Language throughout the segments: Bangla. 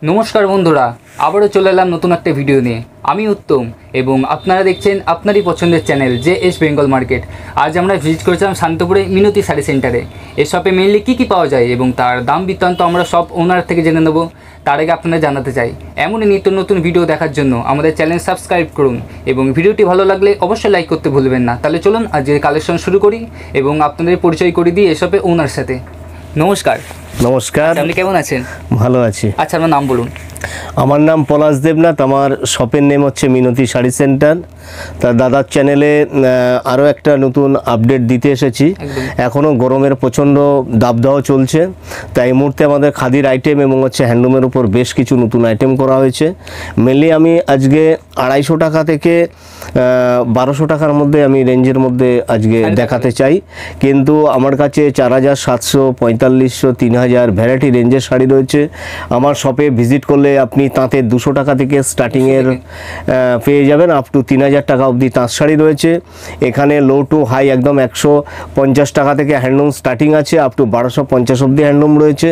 নমস্কার বন্ধুরা, আবারও চলে এলাম নতুন একটা ভিডিও নিয়ে। আমি উত্তম এবং আপনারা দেখছেন আপনারই পছন্দের চ্যানেল JS বেঙ্গল মার্কেট। আজ আমরা ভিজিট করেছিলাম শান্তপুরে মিনতি শাড়ি সেন্টারে। এই শপে মেনলি কী কী পাওয়া যায় এবং তার দাম বৃত্তান্ত আমরা সব ওনার থেকে জেনে নেব। তার আগে আপনারা জানাতে চাই, এমনই নিত্য নতুন ভিডিও দেখার জন্য আমাদের চ্যানেল সাবস্ক্রাইব করুন এবং ভিডিওটি ভালো লাগলে অবশ্যই লাইক করতে ভুলবেন না। তাহলে চলুন আজকের কালেকশন শুরু করি এবং আপনাদের পরিচয় করে দিই এই শপে ওনার সাথে। নমস্কার। নমস্কার। আপনি কেমন আছেন? ভালো আছি। আচ্ছা, আপনার নাম বলুন। আমার নাম পলাশ দেবনাথ, আমার শপের নেম হচ্ছে মিনতি শাড়ি সেন্টার। তা দাদার চ্যানেলে আরও একটা নতুন আপডেট দিতে এসেছি। এখনও গরমের প্রচণ্ড দাবদাহ চলছে, তাই এই মুহূর্তে আমাদের খাদির আইটেম এবং হচ্ছে হ্যান্ডলুমের উপর বেশ কিছু নতুন আইটেম করা হয়েছে। মেনলি আমি আজকে 250 টাকা থেকে 1200 টাকার মধ্যে আমি রেঞ্জের মধ্যে আজকে দেখাতে চাই। কিন্তু আমার কাছে 4700, 4500, 3000 ভ্যারাইটি রেঞ্জের শাড়ি রয়েছে। আমার শপে ভিজিট করলে আপনি তাঁতের 200 টাকা থেকে স্টার্টিংয়ের পেয়ে যাবেন, আপ টু 3000 টাকা অবধি তাঁত শাড়ি রয়েছে। এখানে লো টু হাই একদম 150 টাকা থেকে হ্যান্ডলুম স্টার্টিং আছে, আপ টু 1250 অবধি হ্যান্ডলুম রয়েছে।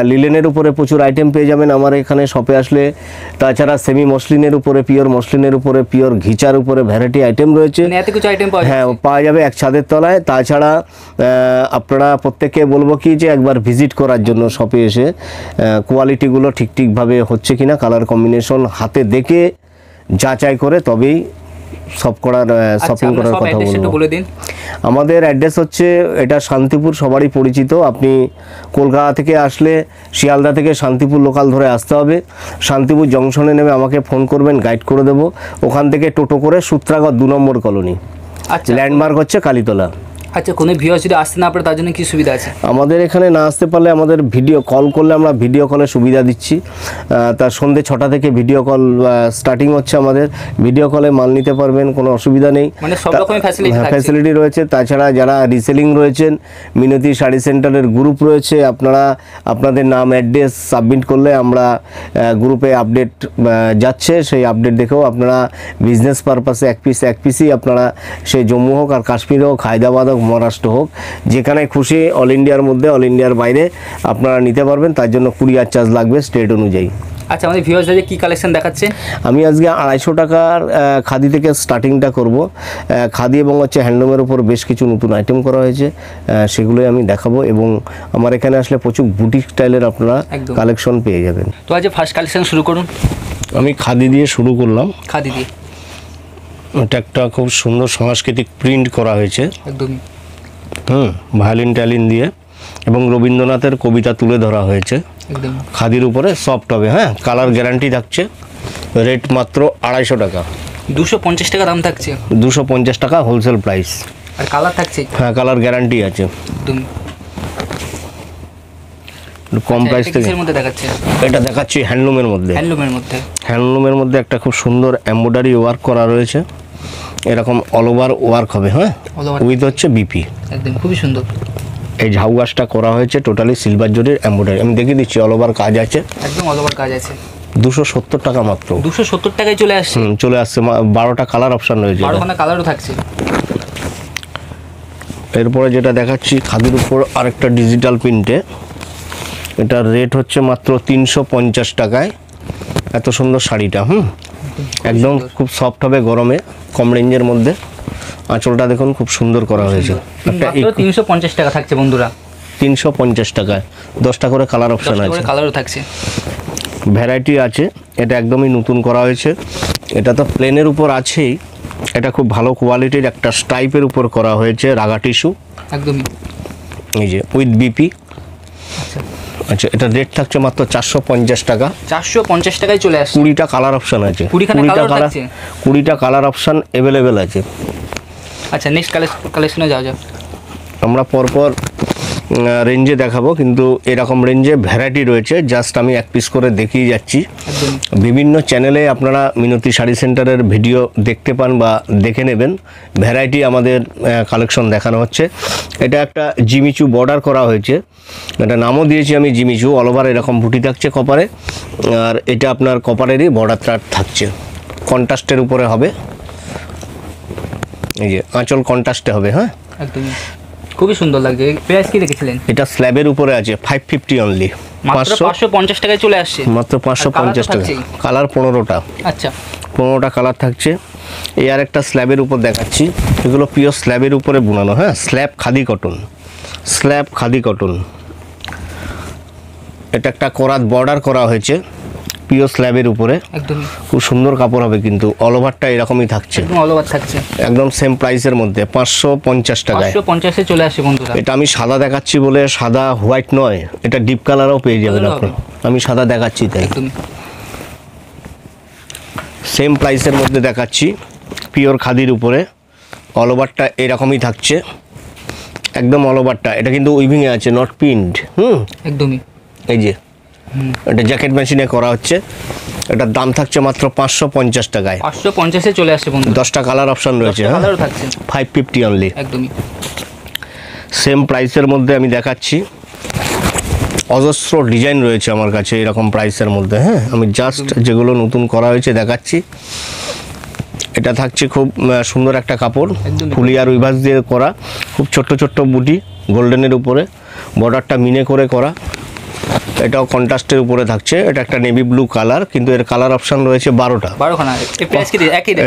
লিলেনের উপরে প্রচুর আইটেম পেয়ে যাবেন আমার এখানে শপে আসলে। তাছাড়া সেমি মসলিনের উপরে, পিওর মসলিনের উপরে, পিওর ঘিচার উপরে ভ্যারাইটি আইটেম রয়েছে। হ্যাঁ, পাওয়া যাবে এক ছাদের তলায়। তাছাড়া আপনারা প্রত্যেককে বলবো কি যে একবার ভিজিট করার জন্য শপে এসে কোয়ালিটিগুলো ঠিকভাবে হচ্ছে কিনা, কালার কম্বিনেশন হাতে দেখে যাচাই করে তবেই শপিং করার কথা বলবো। আমাদের অ্যাড্রেস হচ্ছে, এটা শান্তিপুর, সবারই পরিচিত। আপনি কলকাতা থেকে আসলে শিয়ালদা থেকে শান্তিপুর লোকাল ধরে আসতে হবে। শান্তিপুর জংশনে নেমে আমাকে ফোন করবেন, গাইড করে দেবো। ওখান থেকে টোটো করে সূত্রাগড় 2 নম্বর কলোনি। আচ্ছা, ল্যান্ডমার্ক হচ্ছে কালীতলা। আচ্ছা, কোনো ভিউয়ার যদি আসতে না পারে তার জন্য কি সুবিধা আছে? আমাদের এখানে না আসতে পারলে আমাদের ভিডিও কল করলে আমরা ভিডিও কলে সুবিধা দিচ্ছি। তার সন্ধ্যে 6টা থেকে ভিডিও কল স্টার্টিং হচ্ছে আমাদের। ভিডিও কলে মাল নিতে পারবেন, কোনো অসুবিধা নেই, মানে সব রকমের ফ্যাসিলিটি রয়েছে। তাছাড়া যারা রিসেলিং রয়েছেন, মিনতি শাড়ি সেন্টারের গ্রুপ রয়েছে। আপনারা আপনাদের নাম অ্যাড্রেস সাবমিট করলে আমরা গ্রুপে আপডেট যাচ্ছে, সেই আপডেট দেখেও আপনারা বিজনেস পারপাসে এক পিসই আপনারা সে জম্মু হোক আর কাশ্মীর হোক, হায়দ্রাবাদ হোক, মহারাষ্ট্র হোক, যেখানে খুশি অল ইন্ডিয়ার মধ্যে, অল ইন্ডিয়ার বাইরে আপনারা নিতে পারবেন। তার জন্য কুরিয়ার চার্জ লাগবে স্টেট অনুযায়ী। আচ্ছা, আমাদের ভিউয়ার্সদের কি কালেকশন দেখাচ্ছে? আমি আজকে 250 টাকার খাদি থেকে স্টার্টিংটা করব। খাদি এবং হচ্ছে হ্যান্ডলুমের উপর বেশ কিছু নতুন আইটেম করা হয়েছে, সেগুলোই আমি দেখাবো। এবং আমার এখানে আসলে প্রচুর বুটিক স্টাইলের আপনারা কালেকশন পেয়ে যাবেন। তো আজ ফার্স্ট কালেকশন শুরু করুন। আমি খাদি দিয়ে শুরু করলাম। খাদি দিয়ে এটা একটা খুব সুন্দর সাংস্কৃতিক প্রিন্ট করা হয়েছে, একদমই ভায়োলিন ট্যালিন দিয়ে, এবং রবীন্দ্রনাথের কবিতা তুলে ধরা হয়েছে। খাদির উপরে সফট হবে, হ্যাঁ, কালার গ্যারান্টি থাকছে। রেট মাত্র 250 টাকা। 250 টাকা দাম থাকছে। 250 টাকা হোলসেল প্রাইস। আর কালার থাকছে? হ্যাঁ, কালার গ্যারান্টি আছে। কম প্রাইস থেকে দেখাচ্ছে। এটা দেখাচ্ছি হ্যান্ডলুমের মধ্যে। হ্যান্ডলুমের মধ্যে একটা খুব সুন্দর এমব্রয়ডারি ওয়ার্ক করা রয়েছে। এরকম অল ওভার ওয়ার্ক হবে, হ্যাঁ, উইথ হচ্ছে বিপি। একদম খুবই সুন্দর। এই ঝাউ গাছটা করা হয়েছে টোটালি সিলভার জরির এমব্রয়ডারি। আমি দেখিয়ে দিচ্ছি, অল ওভার কাজ আছে, একদম অল ওভার কাজ আছে। 270 টাকা মাত্র। 270 টাকায় চলে আসছে। চলে আসছে। 12টা কালার অপশন রয়েছে, 12খানা কালারও থাকছে। এরপরে যেটা দেখাচ্ছি খাদির উপর আরেকটা ডিজিটাল প্রিন্টে, এটার রেট হচ্ছে মাত্র 350 টাকায়। এত সুন্দর শাড়িটা, একদম খুব সফট হবে গরমে, কম রেঞ্জের মধ্যে। আঁচলটা দেখুন খুব সুন্দর করা হয়েছে। 350 টাকা থাকছে বন্ধুরা। 350 টাকায় 10টা করে কালার অপশন আছে, কালারও থাকছে, ভ্যারাইটি আছে। এটা একদমই নতুন করা হয়েছে। এটা তো প্লেনের উপর আছেই, এটা খুব ভালো কোয়ালিটির একটা স্ট্রাইপের উপর করা হয়েছে, রাগা টিস্যু, একদমই এই যে উইথ বিপি। আচ্ছা, এটা রেট থাকছে মাত্র 450 টাকা। 450 টাকায় চলে আসছে। 20টা কালার অপশন আছে, 20টা কালার অপশন অ্যাভেলেবেল আছে। আচ্ছা, নেক্সট কালেকশনে যাওয়া যাক। আমরা পরপর রেঞ্জে দেখাবো, কিন্তু এরকম রেঞ্জে ভ্যারাইটি রয়েছে। জাস্ট আমি এক পিস করে দেখিয়ে যাচ্ছি। বিভিন্ন চ্যানেলে আপনারা মিনতি শাড়ি সেন্টারের ভিডিও দেখতে পান বা দেখে নেবেন। ভ্যারাইটি আমাদের কালেকশন দেখানো হচ্ছে। এটা একটা জিমিচু বর্ডার করা হয়েছে, এটা নামও দিয়েছি আমি জিমিচু। অল ওভার এরকম বুটি থাকছে কপারে, আর এটা আপনার কপারেরই বর্ডারটা থাকছে, কন্ট্রাস্টের উপরে হবে। এই যে আঁচল কন্ট্রাস্টে হবে, হ্যাঁ, খুবই সুন্দর লাগছে। প্রাইস কি রেখেছিলেন? এটা স্ল্যাবের উপরে আছে 550 অনলি, মাত্র 550 টাকায় চলে আসছে। মাত্র 550 টাকা। কালার 15টা। আচ্ছা, 15টা কালার থাকছে। এই আর একটা স্ল্যাবের উপর দেখাচ্ছি, এগুলো পিওর স্ল্যাবের উপরে বুনানো। হ্যাঁ, slab khadi cotton, slab khadi cotton. এটা একটা করাত বর্ডার করা হয়েছে পিওর স্ল্যাবের উপরে, একদম খুব সুন্দর কাপড় হবে কিন্তু অল ওভারটা এরকমই থাকছে, একদম অল ওভার থাকছে, একদম সেম প্রাইসের মধ্যে 550 টাকায়। 550 এ চলে আসে বন্ধুরা। এটা আমি সাদা দেখাচ্ছি বলে সাদা হোয়াইট নয়, এটা ডিপ কালারও পেয়ে যাবেন আপনি। আমি সাদা দেখাচ্ছি তাই, সেম প্রাইসের মধ্যে দেখাচ্ছি পিওর খাদির উপরে। অল ওভারটা এরকমই থাকছে, একদম অল ওভারটা। এটা কিন্তু উইভিংয়ে আছে, নট প্রিন্ট। একদমই এই যে এটা জ্যাকেট মেশিনে করা হচ্ছে। এটার দাম থাকছে মাত্র 550 টাকায়। 550 এ চলে আসে বন্ধু। 10টা কালার অপশন রয়েছে। কালারও থাকছে 550 অনলি, একদমই সেম প্রাইসের মধ্যে আমি দেখাচ্ছি। অজস্র ডিজাইন রয়েছে আমার কাছে এরকম প্রাইসের মধ্যে। হ্যাঁ, আমি জাস্ট যেগুলো নতুন করা হয়েছে দেখাচ্ছি। এটা থাকছে খুব সুন্দর একটা কাপড়, ফুলিয়ার উইভার্স দিয়ে করা, খুব ছোট্ট ছোট্ট বুটি, গোল্ডেনের উপরে বর্ডারটা মিনে করে করা। এটাও কন্ট্রাস্টের উপরে থাকছে। এটা একটা নেভি ব্লু কালার, কিন্তু এর কালার অপশন রয়েছে 12টা।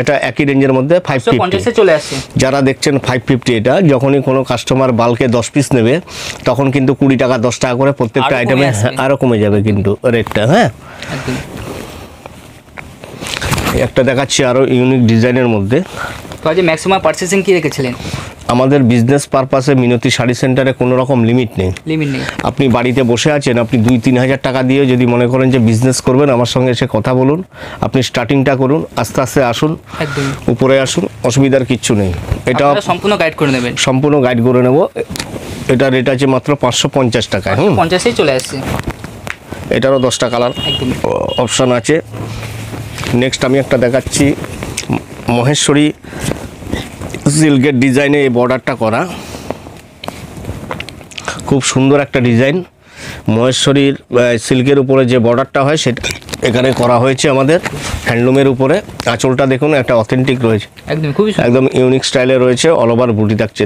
এটা একই রেঞ্জের মধ্যে 550 চলে আসছে। যারা দেখছেন 550, এটা যখনই কোনো কাস্টমার বাল্কে 10 পিস নেবে তখন কিন্তু 20 টাকা 10 টাকা করে প্রত্যেকটা আইটেমে আরও কমে যাবে কিন্তু রেটটা। হ্যাঁ, একটা দেখাচ্ছি আরও ইউনিক ডিজাইনের মধ্যে। তো আজ ম্যাক্সিমাম পারচেজিং কি রেখেছিলেন? আমাদের বিজনেস পারপাসে মিনতি শাড়ি সেন্টারে কোনো রকম লিমিট নেই। আপনি বাড়িতে বসে আছেন, আপনি 2-3 হাজার টাকা দিয়ে যদি মনে করেন যে বিজনেস করবেন, আমার সঙ্গে এসে কথা বলুন। আপনি স্টার্টিংটা করুন, আস্তে আস্তে আসুন, উপরে আসুন, অসুবিধার কিচ্ছু নেই। এটা সম্পূর্ণ গাইড করে নেবেন, সম্পূর্ণ গাইড করে নেব। এটা রেট আছে মাত্র 550 টাকায়। 50 চলে আসছে। এটারও 10টা কালার অপশান আছে। নেক্সট আমি একটা দেখাচ্ছি মহেশ্বরী সিল্কের ডিজাইনে এই বর্ডারটা করা, খুব সুন্দর একটা ডিজাইন। মহেশ্বরীর সিল্কের উপরে যে বর্ডারটা হয় সেটা এখানে করা হয়েছে আমাদের হ্যান্ডলুমের উপরে। আঁচলটা দেখুন, একটা অথেন্টিক রয়েছে, একদম ইউনিক স্টাইলে রয়েছে। অল ওভার বুটি থাকছে।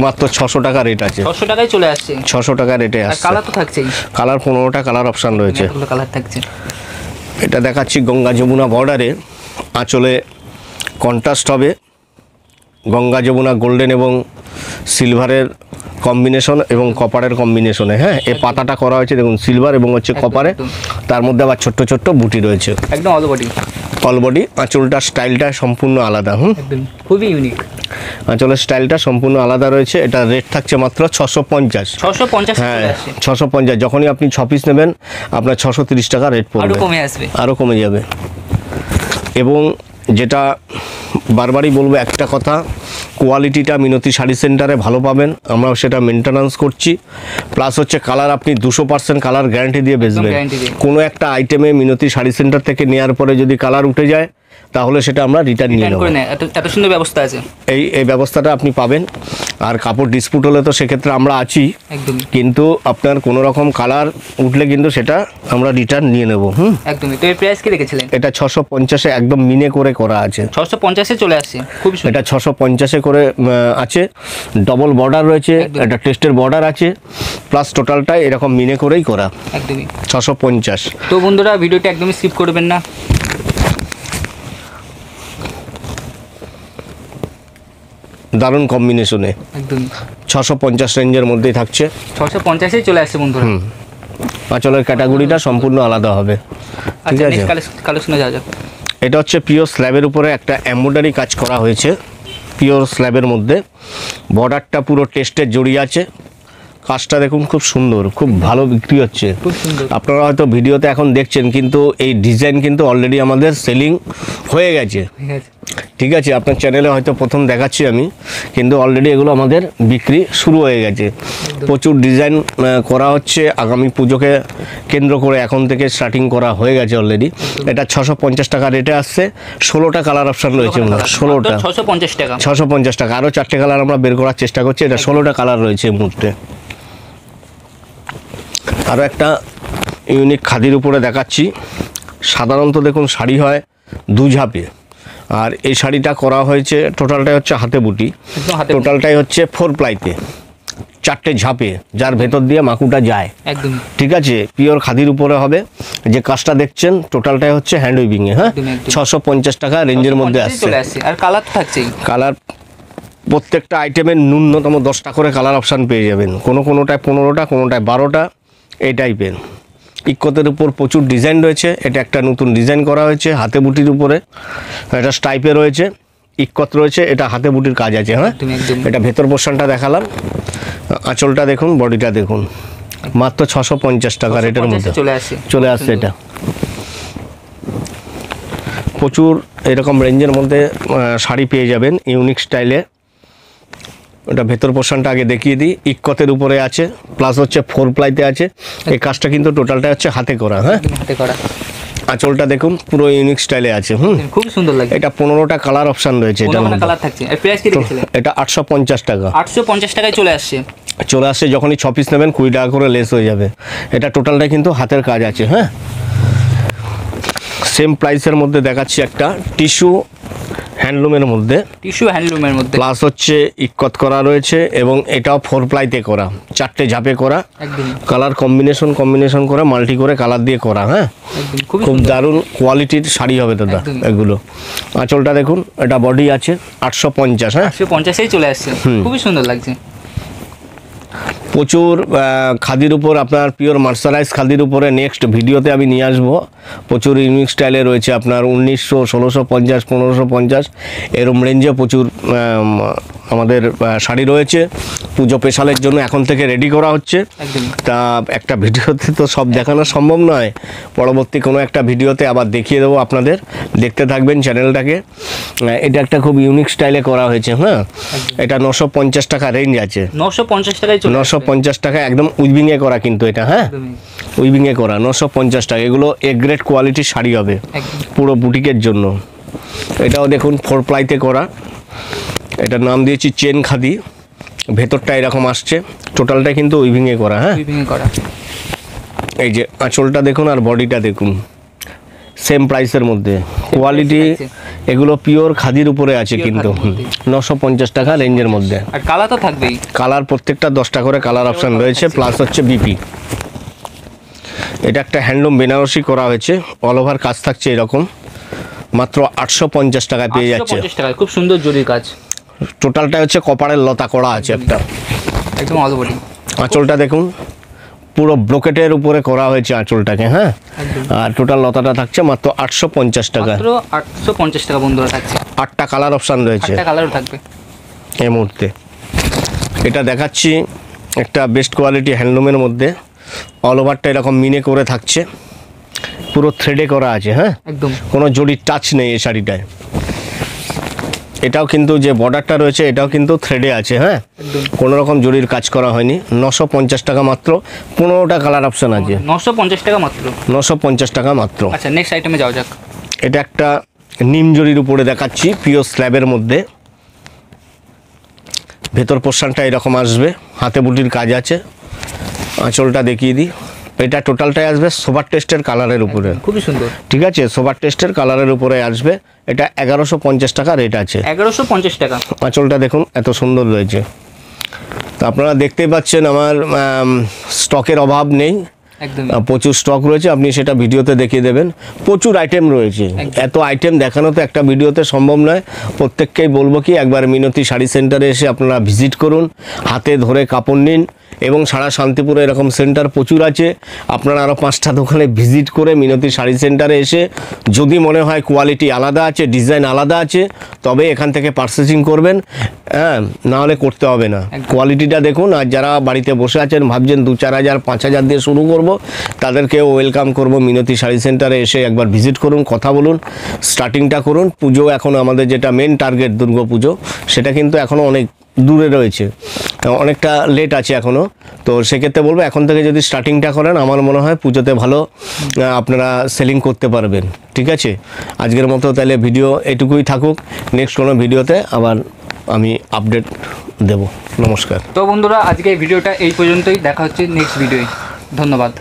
মাত্র 600 টাকা রেট আছে। 600 টাকায় চলে আসছে। 600 টাকা রেটে আসছে। কালার তো থাকছেই, কালার 15টা কালার অপশান রয়েছে। কালার থাকছে। এটা দেখাচ্ছি গঙ্গা যমুনা বর্ডারে, আঁচলে কন্ট্রাস্ট হবে গঙ্গা যমুনা গোল্ডেন এবং সিলভারের কম্বিনেশন এবং কপারের কম্বিনেশনে। হ্যাঁ, এই পাতাটা করা হয়েছে দেখুন সিলভার এবং হচ্ছে কপারে, তার মধ্যে আবার ছোট্ট ছোট্ট বুটি রয়েছে, একদম অল বডি। All body. আঁচলটার স্টাইলটা সম্পূর্ণ আলাদা। খুবই ইউনিক, আঁচলের স্টাইলটা সম্পূর্ণ আলাদা রয়েছে। এটা রেট থাকছে মাত্র 650। 650। হ্যাঁ, 650। যখনই আপনি 6 পিস নেবেন আপনার 630 টাকা রেট পড়বে, আরও কমে আসবে, আরও কমে যাবে। এবং যেটা বারবারই বলবো একটা কথা, কোয়ালিটিটা মিনতি শাড়ি সেন্টারে ভালো পাবেন, আমরাও সেটা মেনটেন্যান্স করছি। প্লাস হচ্ছে কালার আপনি 200% কালার গ্যারান্টি দিয়ে বেচবেন। কোনো একটা আইটেমে মিনতি শাড়ি সেন্টার থেকে নেওয়ার পরে যদি কালার উঠে যায় তাহলে সেটা আমরা রিটার্ন নিয়ে নেব। এত সুন্দর ব্যবস্থা আছে, এই ব্যবস্থাটা আপনি পাবেন। আর কাপড় ডিসপুট হলে তো সেক্ষেত্রে আমরা আছি, কিন্তু আপনার কোনো রকম কালার উঠলে কিন্তু সেটা আমরা রিটার্ন নিয়ে নেব। একদমই। তো এর প্রাইস কি রেখেছিলেন? এটা 650-এ একদম মিনে করে করা আছে। 650-এ চলে আসছে, খুব সুন্দর। এটা 650-এ করে আছে, ডবল বর্ডার রয়েছে, এটা টেস্টের বর্ডার আছে, প্লাস টোটালটা এরকম মিনে করেই করা। একদমই 650। তো বন্ধুরা ভিডিওটা একদমই স্কিপ করবেন না। দারুণ কম্বিনেশনে, একদম 650 রেঞ্জের মধ্যেই থাকছে। 650-এই চলে আসছে বন্ধুরা। আঁচলের ক্যাটাগরিটা সম্পূর্ণ আলাদা হবে। ঠিক আছে, কালেকশনে যাওয়া যাক। এটা হচ্ছে পিওর স্ল্যাবের উপরে একটা এমব্রয়ডারি কাজ করা হয়েছে, পিওর স্ল্যাবের মধ্যে। বর্ডারটা পুরো টেস্টের জড়িয়ে আছে। কাজটা দেখুন, খুব সুন্দর, খুব ভালো বিক্রি হচ্ছে। আপনারা হয়তো ভিডিওতে এখন দেখছেন, কিন্তু এই ডিজাইন কিন্তু অলরেডি আমাদের সেলিং হয়ে গেছে। ঠিক আছে, আপনার চ্যানেলে হয়তো প্রথম দেখাচ্ছি আমি, কিন্তু অলরেডি এগুলো আমাদের বিক্রি শুরু হয়ে গেছে। প্রচুর ডিজাইন করা হচ্ছে আগামী পুজোকে কেন্দ্র করে, এখন থেকে স্টার্টিং করা হয়ে গেছে অলরেডি। এটা 650 টাকা রেটে আসছে। 16টা কালার অপশান রয়েছে, 16টা 650 টাকা। আরও 4টে কালার আমরা বের করার চেষ্টা করছি। এটা 16টা কালার রয়েছে এই মুহূর্তে। আরও একটা ইউনিক খাদির উপরে দেখাচ্ছি। সাধারণত দেখুন শাড়ি হয় 2 ঝাপে, আর এই শাড়িটা করা হয়েছে টোটালটাই হচ্ছে হাতে বুটি, টোটালটাই হচ্ছে 4 প্লাইতে। চারটে ঝাপে, যার ভেতর দিয়ে মাকুটা যায়। একদম ঠিক আছে, পিওর খাদির উপরে হবে। যে কাজটা দেখছেন টোটালটাই হচ্ছে হ্যান্ড উইভিং এ। হ্যাঁ, 650 টাকা রেঞ্জের মধ্যে আসছে। আর কালার তো থাকছেই। কালার প্রত্যেকটা আইটেমের ন্যূনতম 10টা করে কালার অপশান পেয়ে যাবেন, কোনোটায় 15টা, কোনোটায় 12টা, এই টাইপের। ইক্কতের উপর প্রচুর ডিজাইন রয়েছে। এটা একটা নতুন ডিজাইন করা হয়েছে হাতে বুটির উপরে, এটা স্টাইপে রয়েছে, ইক্কত রয়েছে, এটা হাতে বুটির কাজ আছে। হ্যাঁ, এটা ভেতর পোর্শনটা দেখালাম, আঁচলটা দেখুন, বডিটা দেখুন, মাত্র 650 টাকা রেটের মধ্যে চলে আসছে। এটা প্রচুর এরকম রেঞ্জের মধ্যে শাড়ি পেয়ে যাবেন ইউনিক স্টাইলে। এটা ভেতর পোর্শনটা আগে দেখিয়ে দিই, ইক্কতের উপরে আছে, প্লাস হচ্ছে 4 প্লাইতে আছে। এই কাজটা কিন্তু টোটালটা হচ্ছে হাতে করা। হ্যাঁ, হাতে করা। আঁচলটা দেখুন, পুরো ইউনিক স্টাইলে আছে। খুব সুন্দর লাগে। এটা 15টা কালার অপশন রয়েছে। এটা কালার থাকছে। আর প্রাইস কি রেখেছিলেন? এটা 850 টাকা। 850 টাকায় চলে আসছে। যখনই 6 পিস নেবেন 20 টাকা করে লেস হয়ে যাবে। এটা টোটালটা কিন্তু হাতের কাজ আছে। হ্যাঁ, সেম প্রাইসের মধ্যে দেখাচ্ছি একটা টিস্যু হ্যান্ডলুমের মধ্যে, প্লাস হচ্ছে ইক্কত করা রয়েছে, এবং এটাও 4 প্লাইতে করা, 4টে ঝাপে করা, কালার কম্বিনেশন করে মাল্টি করে কালার দিয়ে করা। হ্যাঁ, খুব দারুণ কোয়ালিটির শাড়ি হবে দাদা এগুলো। আঁচলটা দেখুন, এটা বডি আছে 850। হ্যাঁ, 850এই চলে আসছে, খুবই সুন্দর লাগছে। প্রচুর খাদির উপর, আপনার পিওর মার্সারাইজ খাদির উপরে নেক্সট ভিডিওতে আমি নিয়ে আসবো। প্রচুর ইউনিক স্টাইলে রয়েছে আপনার 1900, 1650, 1550 এরম রেঞ্জে প্রচুর আমাদের শাড়ি রয়েছে। পুজো স্পেশালের জন্য এখন থেকে রেডি করা হচ্ছে। তা একটা ভিডিওতে তো সব দেখানো সম্ভব নয়, পরবর্তী কোনো একটা ভিডিওতে আবার দেখিয়ে দেবো আপনাদের, দেখতে থাকবেন চ্যানেলটাকে। এটা একটা খুব ইউনিক স্টাইলে করা হয়েছে। হ্যাঁ, এটা 950 টাকা রেঞ্জ আছে। 950 টাকা একদম উইভিংয়ে করা কিন্তু এটা। হ্যাঁ, উইভিংয়ে করা 950 টাকা। এগুলো এ গ্রেড কোয়ালিটির শাড়ি হবে পুরো বুটিকের জন্য। এটাও দেখুন 4 প্লাইতে করা, এটার নাম দিয়েছি চেন খাদি। ভেতরটা এরকম আসছে, টোটালটা কিন্তু উইভিংয়ে করা। হ্যাঁ, এই যে আঁচলটা দেখুন আর বডিটা দেখুন, সেম প্রাইসের মধ্যে। কোয়ালিটি এগুলো পিওর খাদির উপরে আছে কিন্তু। 950 টাকা রেঞ্জের মধ্যে। আর কালার তো থাকবেই, কালার প্রত্যেকটা 10টা করে কালার অপশন রয়েছে, প্লাস হচ্ছে বিপি। এটা একটা হ্যান্ডলুম বেনারসি করা হয়েছে, অল ওভার কাজ থাকছে এরকম, মাত্র 850 টাকায় পেয়ে যাচ্ছে। খুব সুন্দর জরির কাজ, টোটালটা হচ্ছে কপারের লতা করা আছে একটা, একদম অল বডি। আঁচলটা দেখুন, পুরো ব্রোকেটের উপরে করা হয়েছে আঁচলটাকে। হ্যাঁ, আর টোটাল লতাটা থাকছে মাত্র 850 টাকা। 850 টাকা বন্ধুরা থাকছে। 8টা কালার অপশন রয়েছে, 8টা কালারও থাকবে এই মুহূর্তে। এটা দেখাচ্ছি একটা বেস্ট কোয়ালিটি হ্যান্ডলুমের মধ্যে, অল ওভারটা এরকম মিনে করে থাকছে, পুরো থ্রেডে করা আছে। হ্যাঁ, একদম কোনো জরির টাচ নেই এই শাড়িটায়। এটাও কিন্তু যে বর্ডারটা রয়েছে এটাও কিন্তু থ্রেডে আছে। হ্যাঁ, কোনো রকম জরির কাজ করা হয়নি। 950 টাকা মাত্র, 15টা কালার অপশন আছে। 950 টাকা মাত্র, 950 টাকা মাত্র। আচ্ছা, নেক্সট আইটেমে যাওয়া যাক। এটা একটা নিম জরির উপরে দেখাচ্ছি, পিওর স্ল্যাবের মধ্যে। ভেতর পোর্শনটা এরকম আসবে, হাতে বুটির কাজ আছে। আঁচলটা দেখিয়ে দিই, এটা টোটালটাই আসবে সোবার টেস্টের কালারের উপরে, খুবই সুন্দর। ঠিক আছে, সোবার টেস্টের কালারের উপরে আসবে। এটা 1150 টাকা রেট আছে। 1150 টাকা। আঁচলটা দেখুন এত সুন্দর রয়েছে। তো আপনারা দেখতেই পাচ্ছেন আমার স্টকের অভাব নেই, প্রচুর স্টক রয়েছে, আপনি সেটা ভিডিওতে দেখিয়ে দেবেন। প্রচুর আইটেম রয়েছে, এত আইটেম দেখানো তো একটা ভিডিওতে সম্ভব নয়। প্রত্যেককেই বলবো কি একবার মিনতি শাড়ি সেন্টারে এসে আপনারা ভিজিট করুন, হাতে ধরে কাপড় নিন। এবং সারা শান্তিপুরে এরকম সেন্টার প্রচুর আছে। আপনারা আরও 5টা দোকানে ভিজিট করে মিনতি শাড়ি সেন্টারে এসে যদি মনে হয় কোয়ালিটি আলাদা আছে, ডিজাইন আলাদা আছে, তবে এখান থেকে পারচেসিং করবেন। হ্যাঁ, নাহলে করতে হবে না। কোয়ালিটিটা দেখুন। আর যারা বাড়িতে বসে আছেন ভাবছেন 2-4 হাজার 5 হাজার দিয়ে শুরু করব, তাদেরকেও ওয়েলকাম করব। মিনতি শাড়ি সেন্টারে এসে একবার ভিজিট করুন, কথা বলুন, স্টার্টিংটা করুন। পুজো এখন আমাদের যেটা মেন টার্গেট দুর্গা পুজো, সেটা কিন্তু এখনও অনেক দূরে রয়েছে, অনেকটা লেট আছে এখনও। তো সেক্ষেত্রে বলবো এখন থেকে যদি স্টার্টিংটা করেন, আমার মনে হয় পুজোতে ভালো আপনারা সেলিং করতে পারবেন। ঠিক আছে, আজকের মতো তাহলে ভিডিও এটুকুই থাকুক। নেক্সট কোনো ভিডিওতে আবার আমি আপডেট দেব। নমস্কার। তো বন্ধুরা, আজকে এই ভিডিওটা এই পর্যন্তই, দেখা হচ্ছে নেক্সট ভিডিওয়। ধন্যবাদ।